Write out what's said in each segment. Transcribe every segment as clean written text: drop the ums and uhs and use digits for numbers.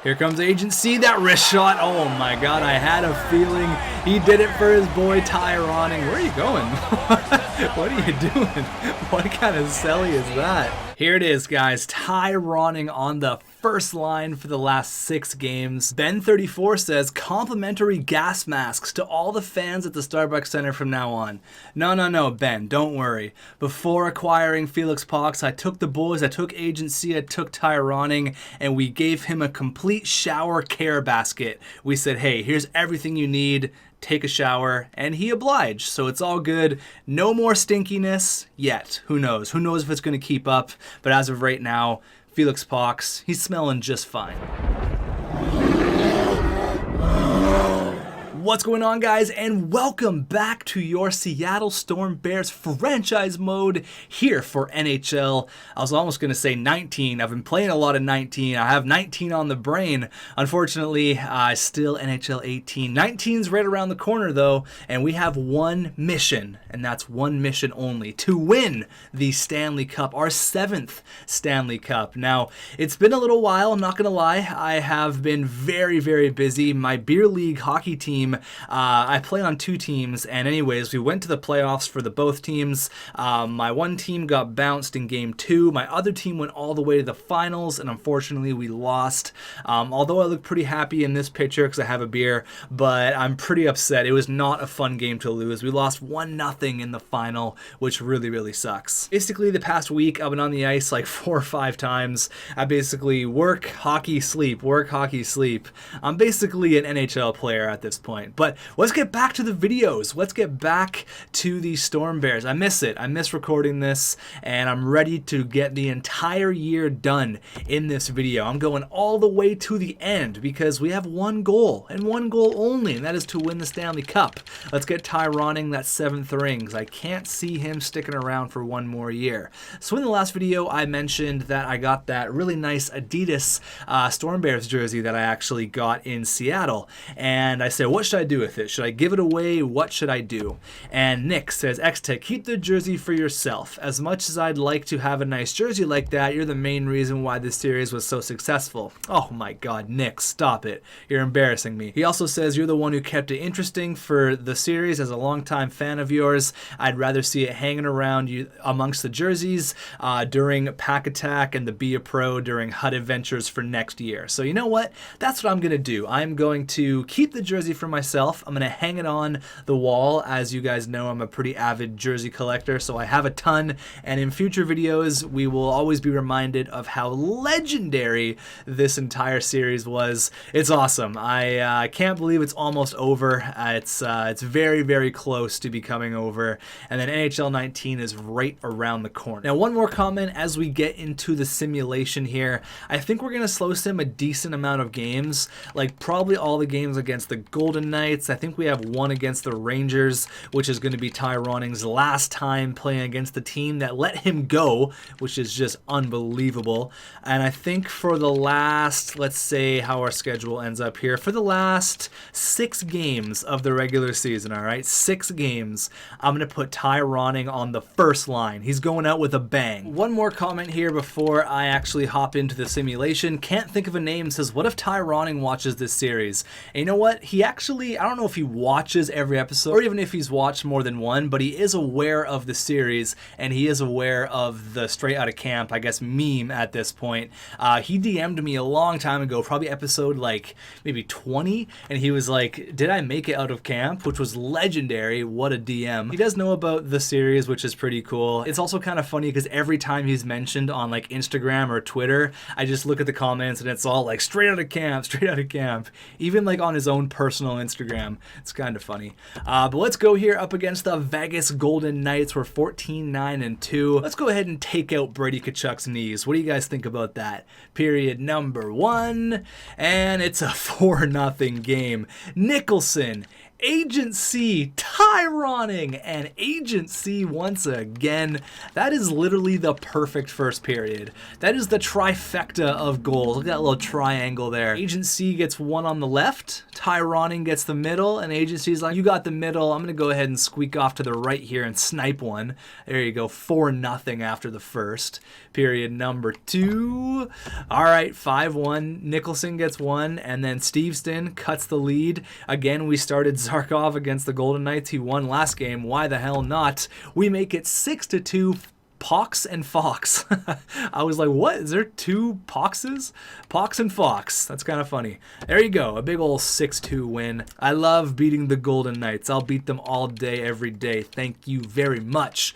Here comes Agent C, that wrist shot. Oh my god, I had a feeling he did it for his boy Tyroning. Where are you going? What are you doing? What kind of celly is that? Here it is, guys. Tyroning on the first line for the last 6 games. Ben34 says, complimentary gas masks to all the fans at the Starbucks Center from now on. No, Ben, don't worry. Before acquiring Felix Pox, I took the boys, I took Agent C, I took Tyroning, and we gave him a complete shower care basket. We said, hey, here's everything you need. Take a shower, and he obliged, so it's all good. No more stinkiness yet. Who knows? Who knows if it's going to keep up, but as of right now, Felix Pox, he's smelling just fine. What's going on, guys, and welcome back to your Seattle Storm Bears franchise mode here for NHL. I was almost going to say 19. I've been playing a lot of 19. I have 19 on the brain. Unfortunately, still NHL 18. 19's right around the corner, though, and we have one mission, and that's one mission only, to win the Stanley Cup, our 7th Stanley Cup. Now, it's been a little while, I'm not going to lie. I have been very, very busy. My beer league hockey team, I play on 2 teams, and anyways, we went to the playoffs for the both teams. My one team got bounced in game 2. My other team went all the way to the finals, and unfortunately we lost. Although I look pretty happy in this picture because I have a beer, but I'm pretty upset. It was not a fun game to lose. We lost 1-0 in the final, which really, really sucks. Basically, the past week, I've been on the ice like 4 or 5 times. I basically work, hockey, sleep, work, hockey, sleep. I'm basically an NHL player at this point. But let's get back to the videos. Let's get back to the Storm Bears. I miss it. I miss recording this, and I'm ready to get the entire year done in this video. I'm going all the way to the end because we have one goal, and one goal only, and that is to win the Stanley Cup. Let's get Tyroning that 7th ring, because I can't see him sticking around for one more year. So in the last video, I mentioned that I got that really nice Adidas Storm Bears jersey that I actually got in Seattle, and I said, what should I do with it? Should I give it away? What should I do? And Nick says, xTech, keep the jersey for yourself. As much as I'd like to have a nice jersey like that, you're the main reason why this series was so successful. Oh my god, Nick, stop it. You're embarrassing me. He also says, you're the one who kept it interesting for the series. As a longtime fan of yours, I'd rather see it hanging around you amongst the jerseys during Pack Attack and the Be a Pro during HUD Adventures for next year. So you know what? That's what I'm going to do. I'm going to keep the jersey for myself. I'm going to hang it on the wall. As you guys know, I'm a pretty avid jersey collector, so I have a ton, and in future videos we will always be reminded of how legendary this entire series was. It's awesome. I can't believe it's almost over. It's very, very close to becoming over, and then NHL 19 is right around the corner. Now, one more comment as we get into the simulation here. I think we're going to slow sim a decent amount of games, like probably all the games against the Golden Knights. I think we have one against the Rangers, which is going to be Tyroning's last time playing against the team that let him go, which is just unbelievable. And I think for the last, let's say how our schedule ends up here, for the last 6 games of the regular season, all right, 6 games, I'm going to put Tyroning on the first line. He's going out with a bang. One more comment here before I actually hop into the simulation. Can't think of a name. Says, what if Tyroning watches this series? And you know what? He actually, I don't know if he watches every episode or even if he's watched more than one, but he is aware of the series and he is aware of the Straight Outta Camp, I guess, meme at this point. He DM'd me a long time ago, probably episode like maybe 20, and he was like, did I make it out of camp? Which was legendary. What a DM. He does know about the series, which is pretty cool. It's also kind of funny because every time he's mentioned on like Instagram or Twitter, I just look at the comments and it's all like Straight Outta Camp, Straight Outta Camp. Even like on his own personal Instagram. It's kind of funny. But let's go here up against the Vegas Golden Knights. We're 14-9-2. Let's go ahead and take out Brady Tkachuk's knees. What do you guys think about that? Period number 1. And it's a 4-0 game. Nicholson, Agent C, Tyroning, and Agent C once again. That is literally the perfect first period. That is the trifecta of goals. Look at that little triangle there. Agent C gets one on the left. Tyroning gets the middle, and Agency's like, you got the middle. I'm going to go ahead and squeak off to the right here and snipe one. There you go, 4-0 after the first. Period number 2. All right, 5-1. Nicholson gets one, and then Steveston cuts the lead. Again, we started Zarkov against the Golden Knights. He won last game. Why the hell not? We make it 6-2. Pox and Fox. I was like, what? Is there 2 Poxes? Pox and Fox. That's kind of funny. There you go. A big old 6-2 win. I love beating the Golden Knights. I'll beat them all day, every day. Thank you very much.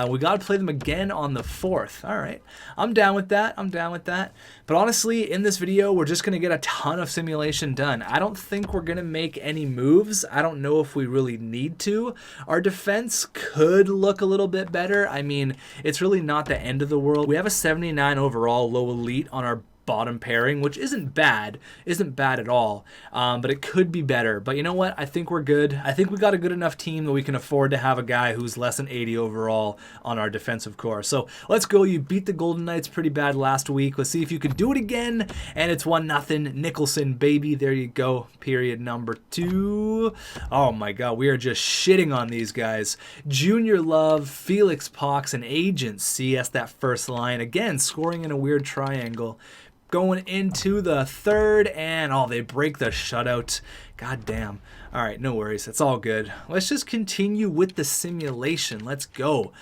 We got to play them again on the 4th. All right. I'm down with that. I'm down with that. But honestly, in this video, we're just going to get a ton of simulation done. I don't think we're going to make any moves. I don't know if we really need to. Our defense could look a little bit better. I mean, it's really not the end of the world. We have a 79 overall low elite on our bottom pairing, which isn't bad at all, but it could be better. But you know what? I think we're good. I think we got a good enough team that we can afford to have a guy who's less than 80 overall on our defensive core. So let's go. You beat the Golden Knights pretty bad last week. Let's see if you can do it again. And it's 1-0 Nicholson, baby. There you go. Period number 2. Oh my God, we are just shitting on these guys. Junior Love, Felix Pox, and Agent CS, that first line. Again, scoring in a weird triangle. Going into the 3rd, and they break the shutout. God damn. All right, no worries. It's all good. Let's just continue with the simulation. Let's go.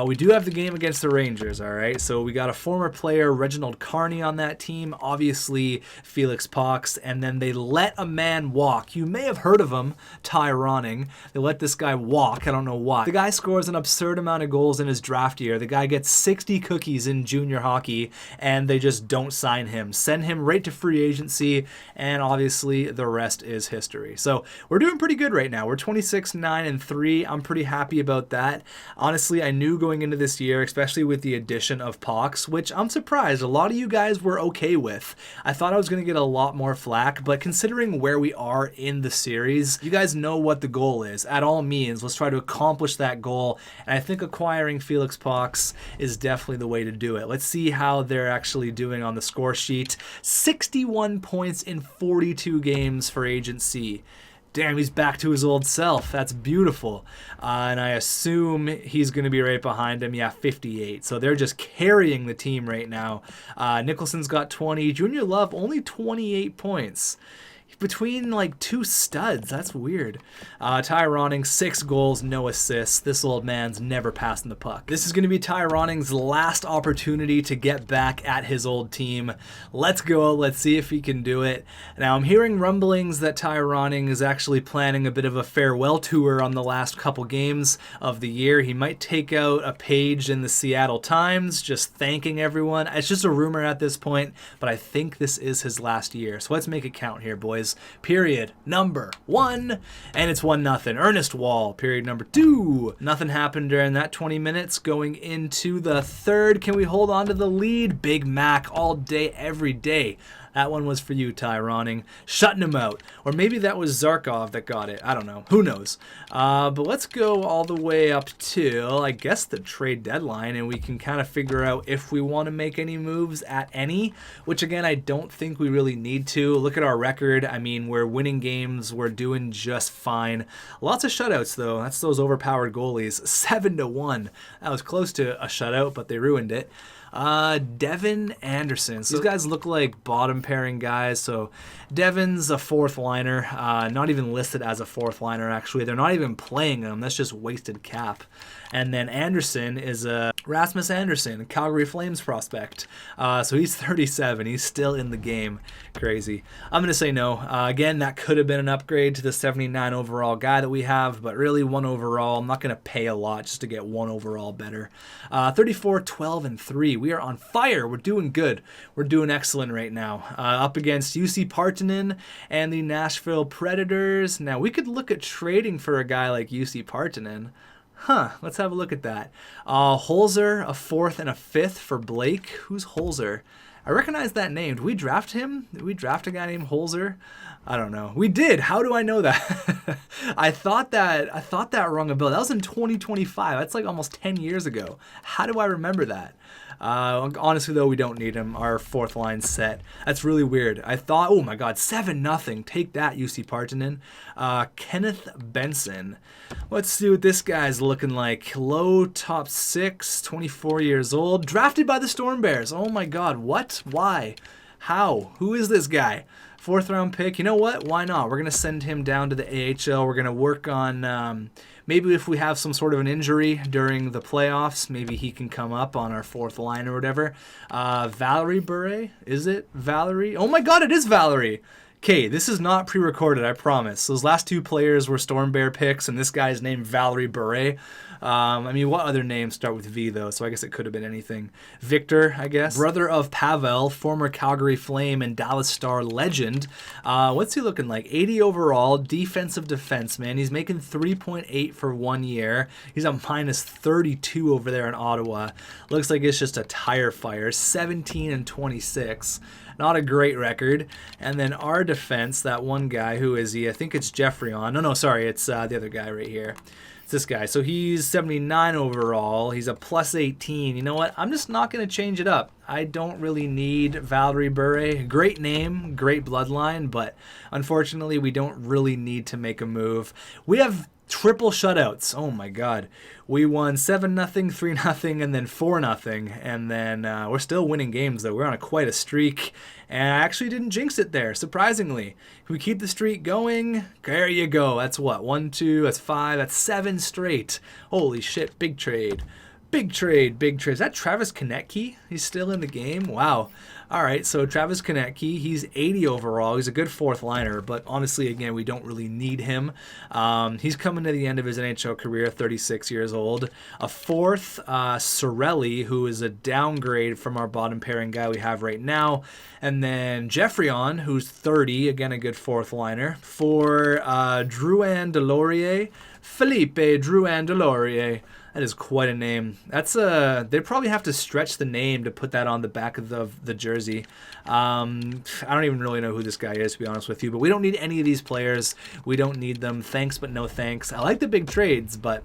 We do have the game against the Rangers, all right? So we got a former player, Reginald Carney, on that team. Obviously, Felix Pox. And then they let a man walk. You may have heard of him, Tyroning. They let this guy walk. I don't know why. The guy scores an absurd amount of goals in his draft year. The guy gets 60 cookies in junior hockey, and they just don't sign him. Send him right to free agency, and obviously the rest is history. So we're doing pretty good right now. We're 26-9-3. I'm pretty happy about that. Honestly, I knew going into this year, especially with the addition of Pox, which I'm surprised a lot of you guys were okay with. I thought I was going to get a lot more flack, but considering where we are in the series, you guys know what the goal is. At all means, let's try to accomplish that goal, and I think acquiring Felix Pox is definitely the way to do it. Let's see how they're actually doing on the score sheet. 61 points in 42 games for Agent C. Damn, he's back to his old self. That's beautiful. And I assume he's going to be right behind him. Yeah, 58. So they're just carrying the team right now. Nicholson's got 20. Junior Love, only 28 points. Between like 2 studs. That's weird. Tyroning, 6 goals, no assists. This old man's never passing the puck. This is going to be Tyroning's last opportunity to get back at his old team. Let's go. Let's see if he can do it. Now, I'm hearing rumblings that Tyroning is actually planning a bit of a farewell tour on the last couple games of the year. He might take out a page in the Seattle Times just thanking everyone. It's just a rumor at this point, but I think this is his last year. So let's make it count here, boys. Period number 1, and it's 1-0. Ernest Wall, period number 2. Nothing happened during that 20 minutes. Going into the 3rd, can we hold on to the lead? Big Mac all day, every day. That one was for you, Tyroning. Shutting him out. Or maybe that was Zarkov that got it. I don't know. Who knows? But let's go all the way up till, I guess, the trade deadline, and we can kind of figure out if we want to make any moves at any, which, again, I don't think we really need to. Look at our record. I mean, we're winning games. We're doing just fine. Lots of shutouts, though. That's those overpowered goalies. 7-1. That was close to a shutout, but they ruined it. Devin Anderson. So these guys look like bottom pairing guys. So Devin's a 4th liner, not even listed as a 4th liner, actually. They're not even playing him. That's just wasted cap. And then Anderson is a Rasmus Anderson, Calgary Flames prospect. So he's 37. He's still in the game. Crazy. I'm going to say no. Again, that could have been an upgrade to the 79 overall guy that we have, but really 1 overall. I'm not going to pay a lot just to get 1 overall better. 34, 12, and 3. We are on fire. We're doing good. We're doing excellent right now. Up against UC Partanen and the Nashville Predators. Now, we could look at trading for a guy like UC Partanen. Huh, let's have a look at that. Holzer, a 4th and a 5th for Blake. Who's Holzer? I recognize that name. Did we draft him? Did we draft a guy named Holzer? I don't know. We did. How do I know that? I thought that rung a bell. That was in 2025. That's like almost 10 years ago. How do I remember that? Honestly, though, we don't need him. Our fourth line set. That's really weird. I thought, oh my god, 7-0. Take that, UC Partanen. Kenneth Benson. Let's see what this guy's looking like. Low top 6, 24 years old. Drafted by the Storm Bears. Oh my god, what? Why? How? Who is this guy? 4th round pick. You know what? Why not? We're going to send him down to the AHL. We're going to work on maybe if we have some sort of an injury during the playoffs, maybe he can come up on our 4th line or whatever. Valerie Bure? Is it Valerie? Oh my god, it is Valerie. Okay, this is not pre-recorded, I promise. Those last 2 players were Storm Bear picks, and this guy's named Valerie Bure. I mean, what other names start with V, though? So I guess it could have been anything. Victor, I guess. Brother of Pavel, former Calgary Flame and Dallas Star legend. What's he looking like? 80 overall, defensive defenseman. He's making 3.8 for 1 year. He's a minus 32 over there in Ottawa. Looks like it's just a tire fire. 17-26. Not a great record. And then our defense, that one guy, who is he? I think it's Jeffrey on. No, sorry, it's the other guy right here. It's this guy. So he's 79 overall. He's a plus 18. You know what? I'm just not going to change it up. I don't really need Valerie Bure. Great name, great bloodline, but unfortunately we don't really need to make a move. We have triple shutouts. Oh my god. We won 7-0, 3-0, and then 4-0. And then we're still winning games, though. We're on quite a streak. And I actually didn't jinx it there, surprisingly. If we keep the streak going, there you go. That's what? 1, 2, that's 5, that's 7 straight. Holy shit, big trade. Big trade, big trade. Is that Travis Konecki? He's still in the game? Wow. All right, so Travis Konecki, he's 80 overall. He's a good 4th liner, but honestly, again, we don't really need him. He's coming to the end of his NHL career, 36 years old. A 4th, Sorelli, who is a downgrade from our bottom pairing guy we have right now. And then Jeffrey on, who's 30, again, a good 4th liner. For Drouin Delorier, Philippe Drouin Delorier. That is quite a name. That's they'd probably have to stretch the name to put that on the back of the jersey. I don't even really know who this guy is, to be honest with you. But we don't need any of these players. We don't need them. Thanks, but no thanks. I like the big trades, but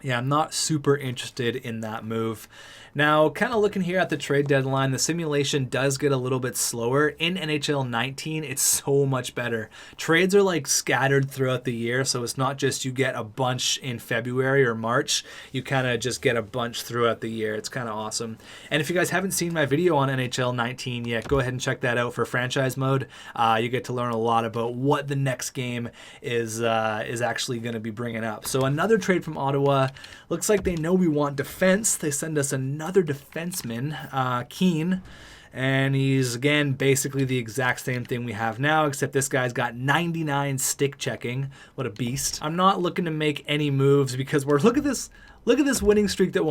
yeah, I'm not super interested in that move. Now, kind of looking here at the trade deadline, the simulation does get a little bit slower. In NHL 19, it's so much better. Trades are like scattered throughout the year, so it's not just you get a bunch in February or March. You kind of just get a bunch throughout the year. It's kind of awesome. And if you guys haven't seen my video on NHL 19 yet, go ahead and check that out for franchise mode. You get to learn a lot about what the next game is actually going to be bringing up. So another trade from Ottawa. Looks like they know we want defense. They send us another defenseman, Keane, and he's again basically the exact same thing we have now, except this guy's got 99 stick checking. What a beast. I'm not looking to make any moves because look at this winning streak that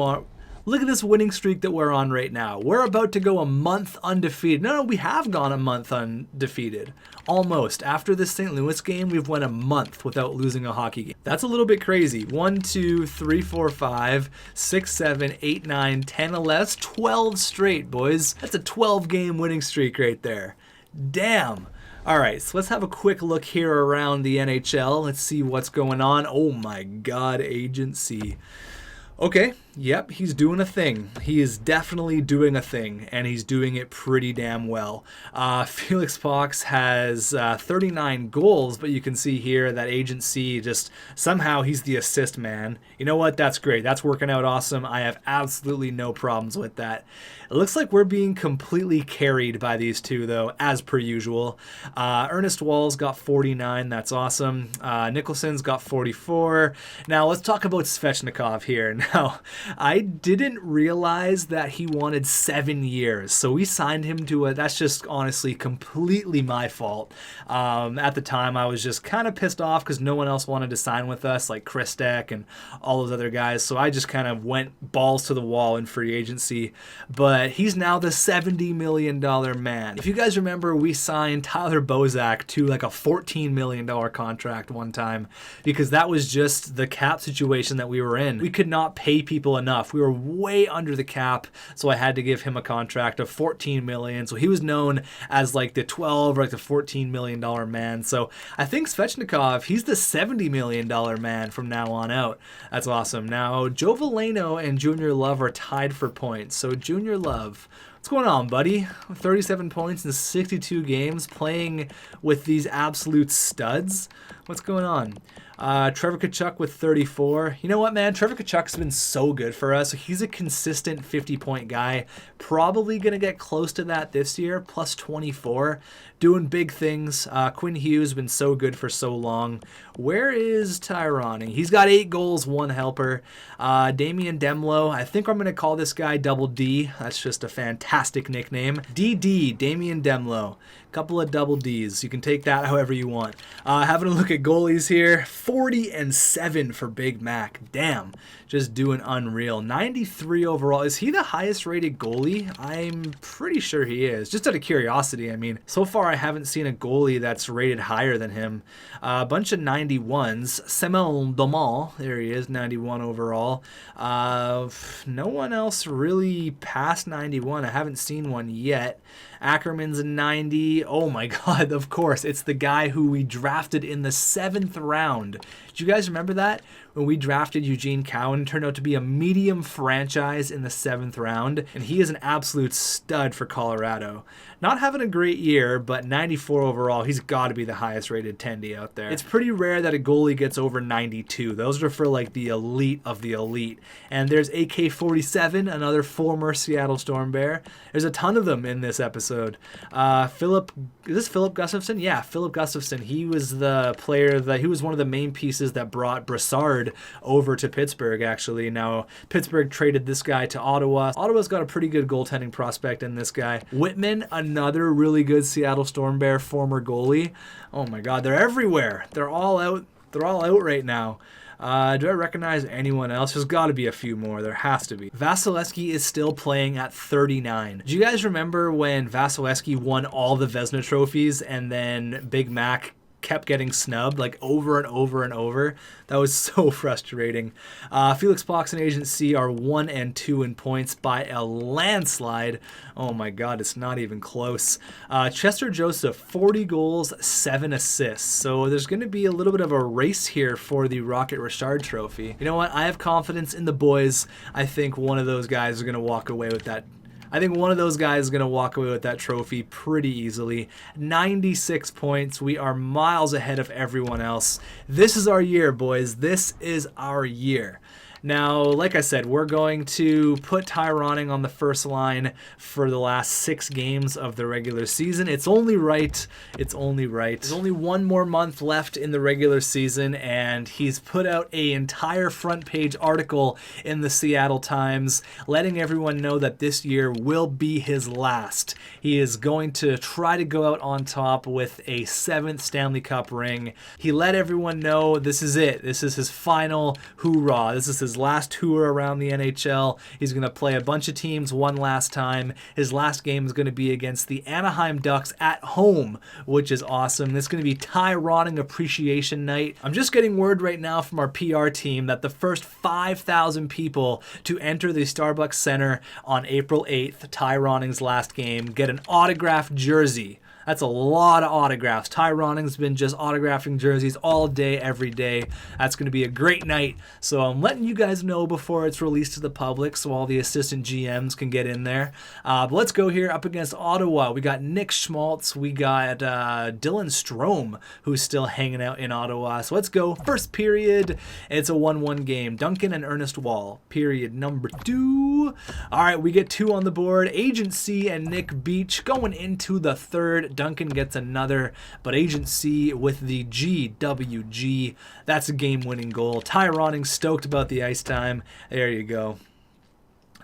we're on right now. We're about to go a month undefeated. No, we have gone a month undefeated. Almost. After this St. Louis game, we've went a month without losing a hockey game. That's a little bit crazy. 1, 2, 3, 4, 5, 6, 7, 8, 9, 10, 11, 12 straight, boys. That's a 12-game winning streak right there. Damn. All right, so let's have a quick look here around the NHL. Let's see what's going on. Oh my God, agency. Okay, yep, he's doing a thing. He is definitely doing a thing, and he's doing it pretty damn well. Felix Fox has 39 goals, but you can see here that Agent C just somehow he's the assist man. You know what? That's great. That's working out awesome. I have absolutely no problems with that. It looks like we're being completely carried by these two, though, as per usual. Ernest Wall's got 49. That's awesome. Nicholson's got 44. Now, let's talk about Svechnikov here. Now, I didn't realize that he wanted 7 years, so we signed him to that's just honestly completely my fault. At the time, I was just kind of pissed off because no one else wanted to sign with us, like Christek and all those other guys, so I just kind of went balls to the wall in free agency. But he's now the $70 million man. If you guys remember, we signed Tyler Bozak to like a $14 million contract one time because that was just the cap situation that we were in. We could not pay people still enough. We were way under the cap, so I had to give him a contract of $14 million. So he was known as like the 12 or like the $14 million man. So I think Svechnikov, he's the $70 million man from now on out. That's awesome. Now, Joe Veleno and Junior Love are tied for points. So Junior Love, what's going on, buddy? 37 points in 62 games, playing with these absolute studs. What's going on? Trevor Tkachuk with 34. You know what, man? Trevor Tkachuk's been so good for us. He's a consistent 50-point guy. Probably going to get close to that this year, plus 24. Doing big things. Quinn Hughes been so good for so long. Where is Tyrone? He's got 8 goals, 1 helper. Damian Demlo. I think I'm going to call this guy Double D. That's just a fantastic nickname. DD, Damian Demlo. Couple of double Ds. You can take that however you want. Having a look at goalies here. 40-7 for Big Mac. Damn. Just doing unreal. 93 overall. Is he the highest rated goalie? I'm pretty sure he is. Just out of curiosity, I mean, so far I haven't seen a goalie that's rated higher than him. A bunch of 91s. Semel Domal, there he is, 91 overall. No one else really past 91. I haven't seen one yet. Ackerman's a 90. Oh my God, of course. It's the guy who we drafted in the 7th round. Do you guys remember that? When we drafted Eugene Cowan, turned out to be a medium franchise in the 7th round, and he is an absolute stud for Colorado. Not having a great year, but 94 overall. He's got to be the highest rated tendy out there. It's pretty rare that a goalie gets over 92. Those are for like the elite of the elite. And there's AK-47, another former Seattle Storm Bear. There's a ton of them in this episode. Is this Philip Gustafson? Yeah, Philip Gustafson. He was the player he was one of the main pieces that brought Brassard over to Pittsburgh, actually. Now, Pittsburgh traded this guy to Ottawa. Ottawa's got a pretty good goaltending prospect in this guy. Whitman, another really good Seattle Storm Bear former goalie. Oh my God, they're everywhere. They're all out. They're all out right now. Do I recognize anyone else? There's got to be a few more. There has to be. Vasilevsky is still playing at 39. Do you guys remember when Vasilevsky won all the Vezina trophies and then Big Mac kept getting snubbed like over and over and over? That was so frustrating. Felix Box and Agent C are 1 and 2 in points by a landslide. Oh my God, it's not even close. Chester Joseph, 40 goals, 7 assists. So there's going to be a little bit of a race here for the Rocket Richard trophy. You know what? I have confidence in the boys. I think one of those guys is going to walk away with that. I think one of those guys is going to walk away with that trophy pretty easily. 96 points. We are miles ahead of everyone else. This is our year, boys. This is our year. Now, like I said, we're going to put Tyroning on the first line for the last 6 games of the regular season. It's only right. It's only right. There's only 1 more month left in the regular season, and he's put out an entire front page article in the Seattle Times letting everyone know that this year will be his last. He is going to try to go out on top with a 7th Stanley Cup ring. He let everyone know this is it. This is his final hoorah. This is his last tour around the NHL. He's going to play a bunch of teams one last time. His last game is going to be against the Anaheim Ducks at home, which is awesome. This is going to be Tyroning Appreciation Night. I'm just getting word right now from our PR team that the first 5,000 people to enter the Starbucks Center on April 8th, Tyroning's last game, get an autographed jersey. That's a lot of autographs. Tyroning's been just autographing jerseys all day, every day. That's going to be a great night. So I'm letting you guys know before it's released to the public so all the assistant GMs can get in there. But let's go here up against Ottawa. We got Nick Schmaltz. We got Dylan Strome, who's still hanging out in Ottawa. So let's go. First period. It's a 1-1 game. Duncan and Ernest Wall. Period number 2. All right, we get 2 on the board. Agent C and Nick Beach going into the third. Duncan gets another, but Agent C with the GWG. That's a game-winning goal. Tyroning stoked about the ice time. There you go.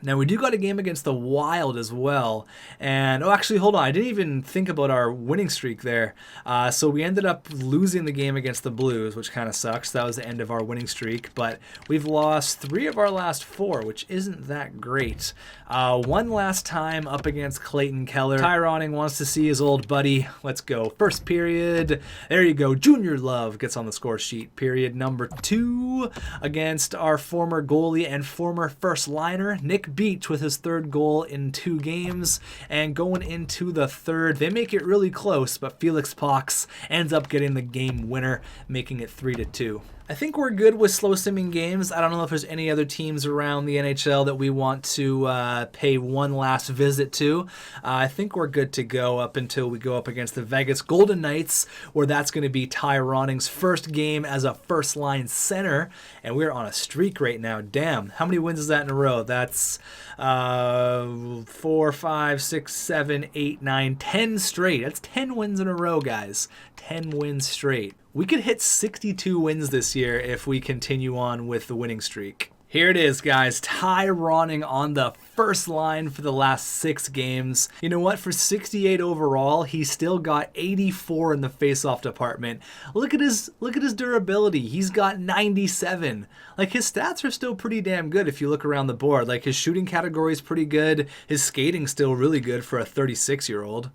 Now, we do got a game against the Wild as well. And, oh, actually, hold on. I didn't even think about our winning streak there. So we ended up losing the game against the Blues, which kind of sucks. That was the end of our winning streak. But we've lost 3 of our last 4, which isn't that great. One last time up against Clayton Keller. Tyroning wants to see his old buddy. Let's go. First period. There you go. Junior Love gets on the score sheet. Period number 2 against our former goalie and former first liner, Nick Beach, with his 3rd goal in 2 games. And going into the 3rd, they make it really close, but Felix Pox ends up getting the game winner, making it 3-2. I think we're good with slow simming games. I don't know if there's any other teams around the NHL that we want to pay one last visit to. I think we're good to go up until we go up against the Vegas Golden Knights, where that's going to be Ty Roning's first game as a first-line center, and we're on a streak right now. Damn, how many wins is that in a row? That's 4, 5, 6, 7, 8, 9, 10 straight. That's 10 wins in a row, guys. 10 wins straight. We could hit 62 wins this year if we continue on with the winning streak. Here it is, guys. Ty Roning on the first line for the last 6 games. You know what? For 68 overall, he still got 84 in the faceoff department. Look at his durability. He's got 97. Like, his stats are still pretty damn good if you look around the board. Like, his shooting category is pretty good. His skating's still really good for a 36-year-old.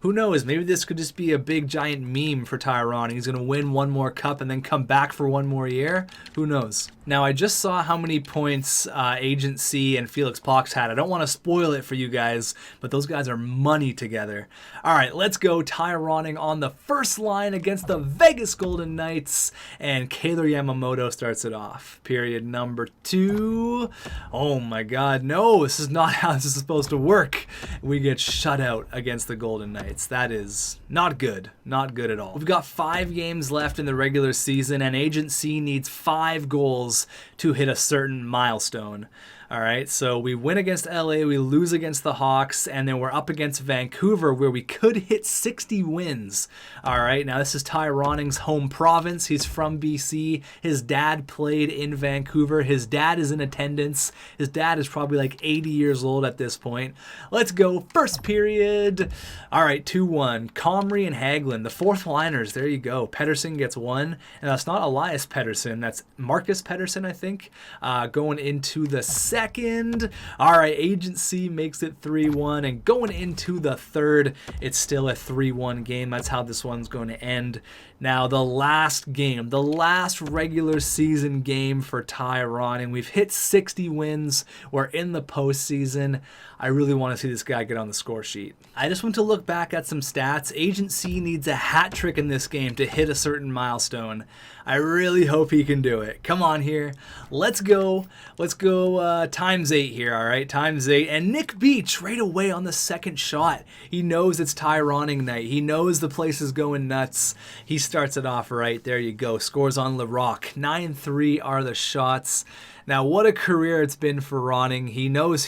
Who knows? Maybe this could just be a big giant meme for Tyron. He's going to win one more cup and then come back for one more year. Who knows? Now, I just saw how many points Agent C and Felix Pox had. I don't want to spoil it for you guys, but those guys are money together. All right, let's go. Tyroning on the first line against the Vegas Golden Knights, and Kaylor Yamamoto starts it off. Period number 2. Oh my God, no, this is not how this is supposed to work. We get shut out against the Golden Knights. That is not good. Not good at all. We've got 5 games left in the regular season, and Agent C needs 5 goals to hit a certain milestone. All right, so we win against LA, we lose against the Hawks, and then we're up against Vancouver, where we could hit 60 wins. All right, now this is Ty Roning's home province. He's from BC. His dad played in Vancouver. His dad is in attendance. His dad is probably like 80 years old at this point. Let's go. First period. All right, 2-1. Comrie and Hagelin, the fourth liners. There you go. Pettersson gets 1, and that's not Elias Pettersson. That's Marcus Pettersson, I think, going into the second. All right, Agent C makes it 3-1, and going into the third, it's still a 3-1 game. That's how this one's going to end. Now, the last game, the last regular season game for Ty Roning. We've hit 60 wins. We're in the postseason. I really want to see this guy get on the score sheet. I just want to look back at some stats. Agent C needs a hat trick in this game to hit a certain milestone. I really hope he can do it. Come on here. Let's go. Let's go times 8 here, all right? Times 8. And Nick Beach right away on the second shot. He knows it's Ty Roning night. He knows the place is going nuts. He starts it off right. There you go. Scores on LaRock. 9-3 are the shots. Now, what a career it's been for Roning. He knows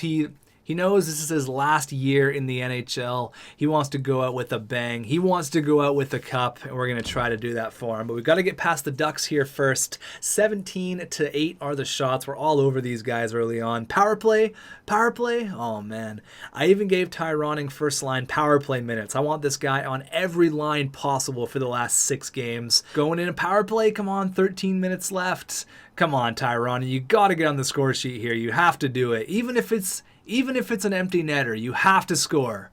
this is his last year in the NHL. He wants to go out with a bang. He wants to go out with a cup, and we're going to try to do that for him. But we've got to get past the Ducks here first. 17-8 are the shots. We're all over these guys early on. Power play. Oh, man. I even gave Ty Roning first line power play minutes. I want this guy on every line possible for the last 6 games. Going in a power play. Come on, 13 minutes left. Come on, Ty Roning. You got to get on the score sheet here. You have to do it. Even if it's an empty netter, you have to score.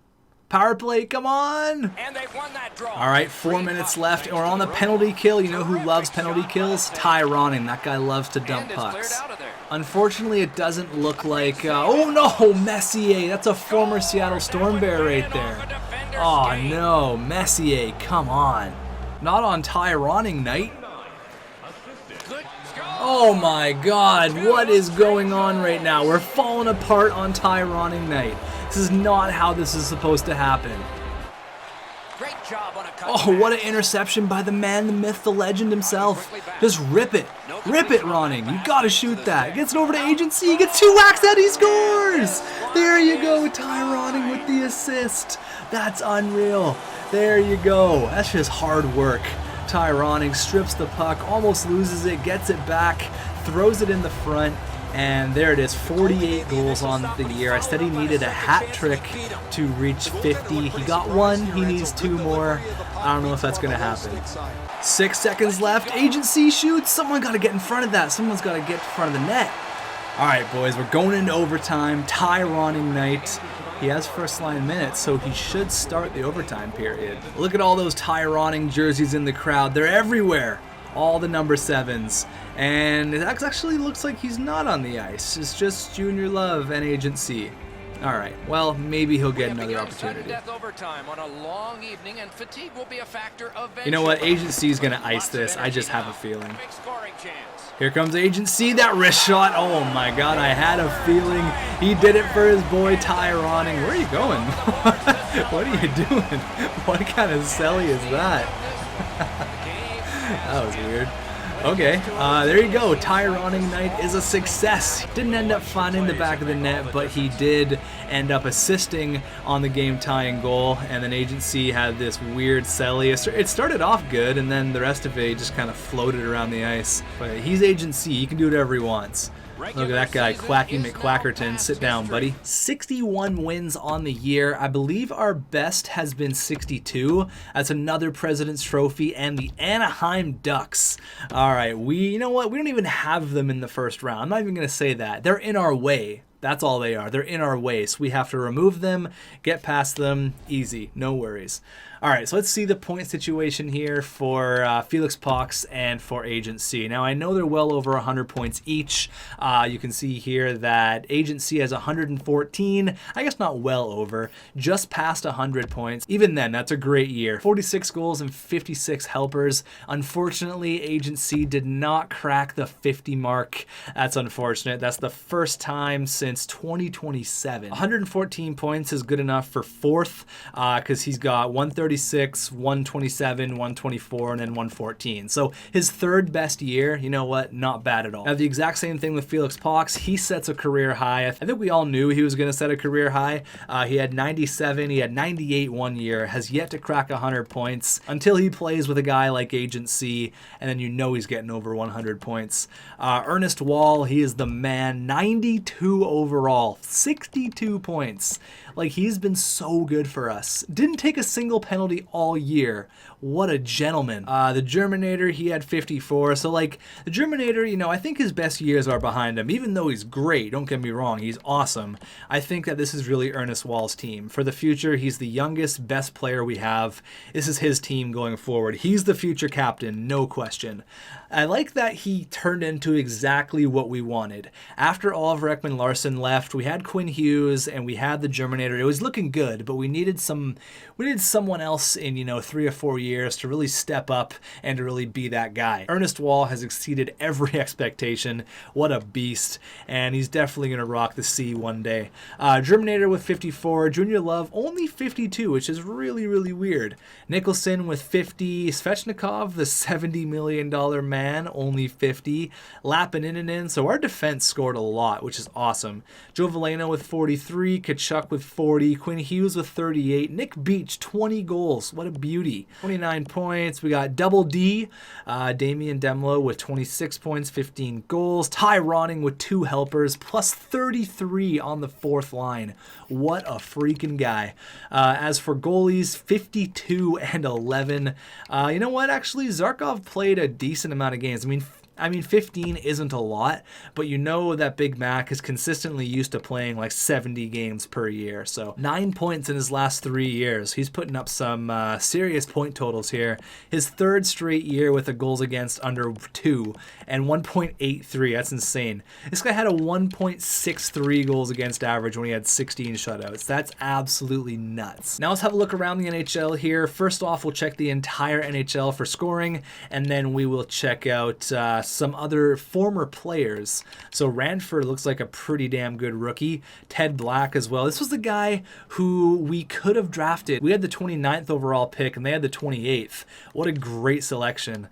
Power play, come on! And they've won that draw. All right, 4 minutes left, and we're on the penalty kill. You know who loves penalty kills? Ty Roning. That guy loves to dump pucks. Unfortunately, it doesn't look like... oh, no! Messier. That's a former Seattle Storm Bear right there. Oh, no. Messier, come on. Not on Ty Roning night. Oh my God, what is going on right now? We're falling apart on Ty Roning night. This is not how this is supposed to happen. Great job on a cut. Oh, what an interception by the man, the myth, the legend himself. Just rip it. Rip it, Roning. You gotta shoot that. Gets it over to Agent C. Gets 2 whacks and he scores! There you go, Ty Roning with the assist. That's unreal. There you go. That's just hard work. Ty Roning strips the puck, almost loses it, gets it back, throws it in the front. And there it is, 48 goals on the year. I said he needed a hat trick to reach 50. He got one, he needs 2 more. I don't know if that's going to happen. 6 seconds left. Agency shoots. Someone got to get in front of that. Someone's got to get in front of the net. All right, boys, we're going into overtime. Tyroning night. He has first line minutes, so he should start the overtime period. Look at all those Tyroning jerseys in the crowd. They're everywhere. All the number 7s. And it actually looks like he's not on the ice. It's just Junior Love and Agency. All right, well, maybe he'll get another opportunity. You know what? Agency's going to ice this. I just have a feeling. Here comes Agency. That wrist shot. Oh, my God. I had a feeling he did it for his boy Tyroning. Where are you going? What are you doing? What kind of celly is that? That was weird. Okay, there you go. Tyroning night is a success. Didn't end up finding the back of the net, but he did end up assisting on the game-tying goal, and then Agency had this weird celly. It started off good, and then the rest of it just kind of floated around the ice. But he's Agency. He can do whatever he wants. Look at that guy, Quacky McQuackerton. Sit down, buddy. 61 wins on the year. I believe our best has been 62. That's another President's Trophy and the Anaheim Ducks. All right, you know what? We don't even have them in the first round. I'm not even going to say that. They're in our way. That's all they are. They're in our way. So we have to remove them, get past them. Easy. No worries. All right, so let's see the point situation here for Felix Pox and for Agency. Now, I know they're well over 100 points each. You can see here that Agency has 114. I guess not well over, just past 100 points. Even then, that's a great year. 46 goals and 56 helpers. Unfortunately, Agency did not crack the 50 mark. That's unfortunate. That's the first time since 2027. 114 points is good enough for 4th because he's got 136, 127, 124, and then 114. So his 3rd best year, you know what? Not bad at all. Now, the exact same thing with Felix Pox. He sets a career high. I think we all knew he was going to set a career high. He had 97. He had 98 one year. Has yet to crack 100 points until he plays with a guy like Agency, and then you know he's getting over 100 points. Ernest Wall, he is the man. 92 overall, 62 points. Like, he's been so good for us. Didn't take a single penalty all year. What a gentleman. The Germinator, he had 54. So, like, the Germinator, you know, I think his best years are behind him. Even though he's great, don't get me wrong, he's awesome. I think that this is really Ernest Wall's team. For the future, he's the youngest, best player we have. This is his team going forward. He's the future captain, no question. I like that he turned into exactly what we wanted. After Oliver Ekman-Larsson left, we had Quinn Hughes and we had the Germinator. It was looking good, but we needed someone else in, you know, 3 or 4 years to really step up and to really be that guy. Ernest Wall has exceeded every expectation. What a beast, and he's definitely going to rock the C one day. Germinator with 54, Junior Love only 52, which is really, really weird. Nicholson with 50, Svechnikov, the $70 million man, only 50. Lappininen, so our defense scored a lot, which is awesome. Joe Veleno with 43, Kachuk with 40, Quinn Hughes with 38, Nick Beach, 20 goals. What a beauty. 29 points. We got Double D, Damian Demlo with 26 points, 15 goals. Tyroning with 2 helpers, plus 33 on the 4th line. What a freaking guy. As for goalies, 52 and 11. You know what? Actually, Zarkov played a decent amount of games. I mean, 15 isn't a lot, but you know that Big Mac is consistently used to playing like 70 games per year. So 9 points in his last 3 years. He's putting up some serious point totals here. His 3rd straight year with a goals against under 2 and 1.83. That's insane. This guy had a 1.63 goals against average when he had 16 shutouts. That's absolutely nuts. Now let's have a look around the NHL here. First off, we'll check the entire NHL for scoring, and then we will check out some other former players. So Ranford looks like a pretty damn good rookie. Ted Black as well. This was the guy who we could have drafted. We had the 29th overall pick and they had the 28th. What a great selection.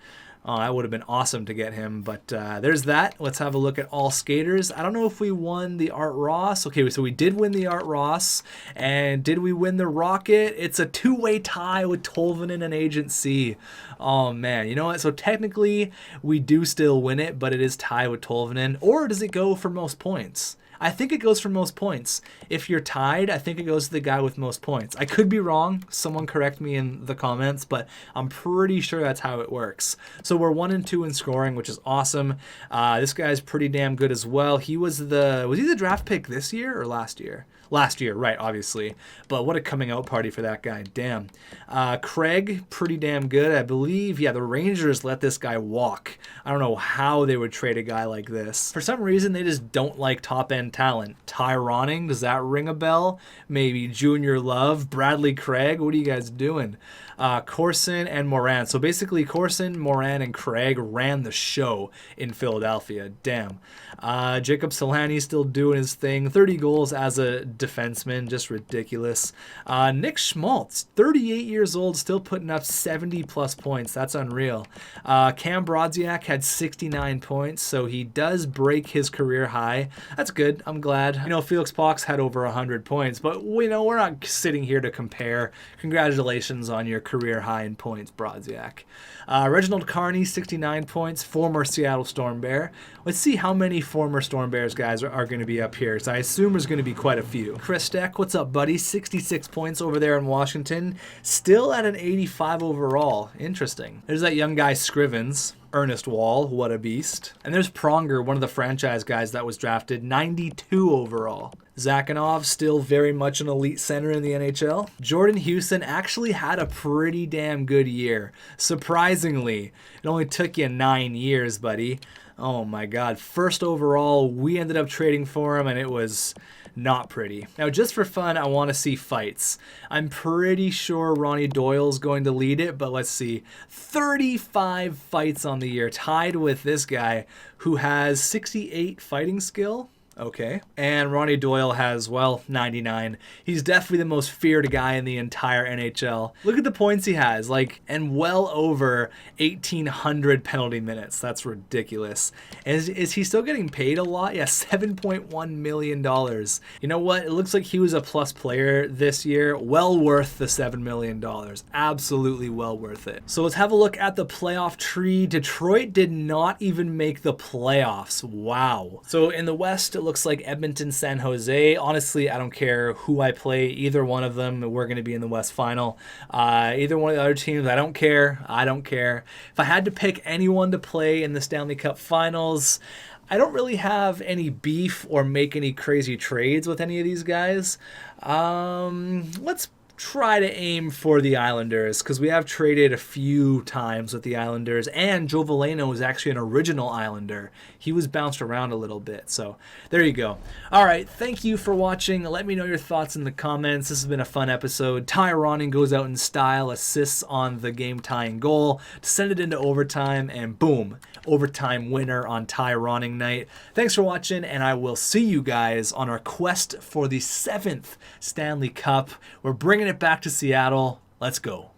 Oh, that would have been awesome to get him, but there's that. Let's have a look at all skaters. I don't know if we won the Art Ross. Okay, so we did win the Art Ross, and did we win the Rocket? It's a two-way tie with Tolvanen and Agent C. Oh, man. You know what? So technically, we do still win it, but it is tied with Tolvanen. Or does it go for most points? I think it goes for most points. If you're tied, I think it goes to the guy with most points. I could be wrong. Someone correct me in the comments, but I'm pretty sure that's how it works. So we're 1 and 2 in scoring, which is awesome. This guy's pretty damn good as well. He was he the draft pick this year or last year? Last year, right, obviously. But what a coming out party for that guy. Damn. Craig, pretty damn good. I believe, yeah, the Rangers let this guy walk. I don't know how they would trade a guy like this. For some reason, they just don't like top-end talent. Tyroning, does that ring a bell? Maybe Junior Love, Bradley Craig. What are you guys doing? Corson and Moran. So basically, Corson, Moran, and Craig ran the show in Philadelphia. Damn. Jacob Solani still doing his thing. 30 goals as a defenseman. Just ridiculous. Nick Schmaltz, 38 years old, still putting up 70-plus points. That's unreal. Cam Brodziak had 69 points, so he does break his career high. That's good. I'm glad. You know, Felix Pox had over 100 points, but we're not sitting here to compare. Congratulations on your career high in points, Brodziak. Reginald Carney, 69 points, former Seattle Storm Bear. Let's see how many former Storm Bears guys are going to be up here. So I assume there's going to be quite a few. Chris Steck, what's up, buddy? 66 points over there in Washington. Still at an 85 overall. Interesting. There's that young guy, Scrivens. Ernest Wall, what a beast. And there's Pronger, one of the franchise guys that was drafted, 92 overall. Zakhanov, still very much an elite center in the NHL. Jordan Houston actually had a pretty damn good year. Surprisingly, it only took you 9 years, buddy. Oh my God. First overall, we ended up trading for him, and it was not pretty. Now, just for fun, I want to see fights. I'm pretty sure Ronnie Doyle's going to lead it, but let's see. 35 fights on the year, tied with this guy who has 68 fighting skill. Okay. And Ronnie Doyle has, well, 99. He's definitely the most feared guy in the entire NHL. Look at the points he has, and well over 1,800 penalty minutes. That's ridiculous. Is he still getting paid a lot? Yeah, $7.1 million. You know what? It looks like he was a plus player this year. Well worth the $7 million. Absolutely well worth it. So let's have a look at the playoff tree. Detroit did not even make the playoffs. Wow. So in the West, it looks like Edmonton, San Jose. Honestly, I don't care who I play. Either one of them, we're going to be in the West Final. Either one of the other teams, I don't care. I don't care. If I had to pick anyone to play in the Stanley Cup Finals, I don't really have any beef or make any crazy trades with any of these guys. Let's try to aim for the Islanders, because we have traded a few times with the Islanders, and Joe Veleno is actually an original Islander. He was bounced around a little bit, so there you go. All right, thank you for watching. Let me know your thoughts in the comments. This has been a fun episode. Tyroning goes out in style, assists on the game-tying goal to send it into overtime, and boom, overtime winner on Tyroning night. Thanks for watching, and I will see you guys on our quest for the 7th Stanley Cup. We're bringing it back to Seattle. Let's go.